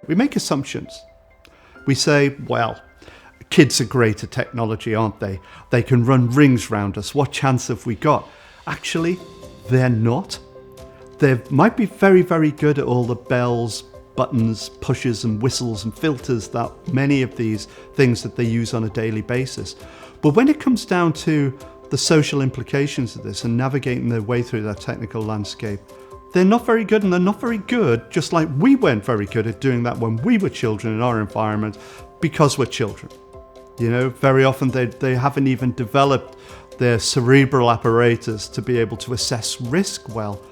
We make assumptions. We say, well, kids are great at technology, aren't they? They can run rings round us. What chance have we got? Actually, they're not. They might be very, very good at all the bells, buttons, pushes and whistles and filters that many of these things that they use on a daily basis. But when it comes down to the social implications of this and navigating their way through that technical landscape, they're not very good, and they're not very good, just like we weren't very good at doing that when we were children in our environment, because we're children. You know, very often they haven't even developed their cerebral apparatus to be able to assess risk well.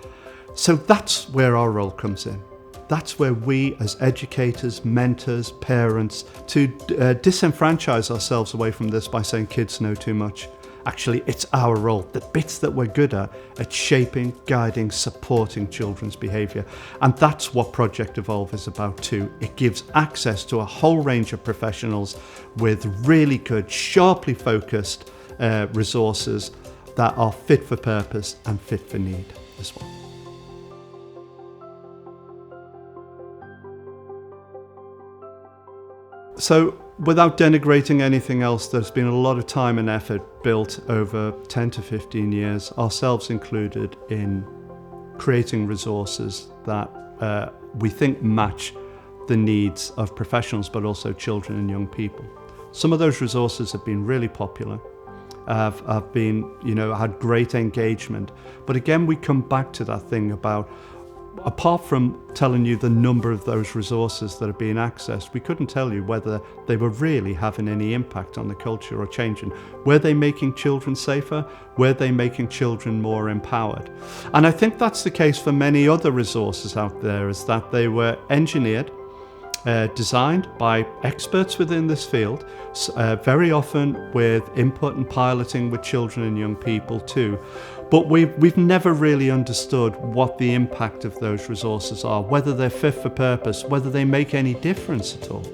So that's where our role comes in. That's where we as educators, mentors, parents, to disenfranchise ourselves away from this by saying kids know too much. Actually, it's our role, the bits that we're good at shaping, guiding, supporting children's behaviour. And that's what Project Evolve is about too. It gives access to a whole range of professionals with really good, sharply focused resources that are fit for purpose and fit for need as well. So, without denigrating anything else, there's been a lot of time and effort built over 10 to 15 years, ourselves included, in creating resources that we think match the needs of professionals, but also children and young people. Some of those resources have been really popular, have been, had great engagement. But again, we come back to that thing about, apart from telling you the number of those resources that are being accessed, we couldn't tell you whether they were really having any impact on the culture or changing. Were they making children safer? Were they making children more empowered? And I think that's the case for many other resources out there, is that they were engineered, designed by experts within this field, very often with input and piloting with children and young people too. But we've never really understood what the impact of those resources are, whether they're fit for purpose, whether they make any difference at all.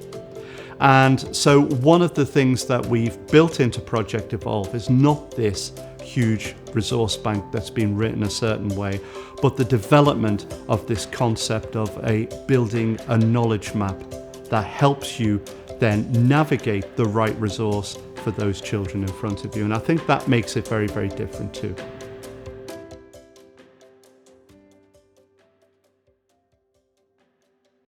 And so one of the things that we've built into Project Evolve is not this huge resource bank that's been written a certain way, but the development of this concept of building a knowledge map that helps you then navigate the right resource for those children in front of you. And I think that makes it very, very different too.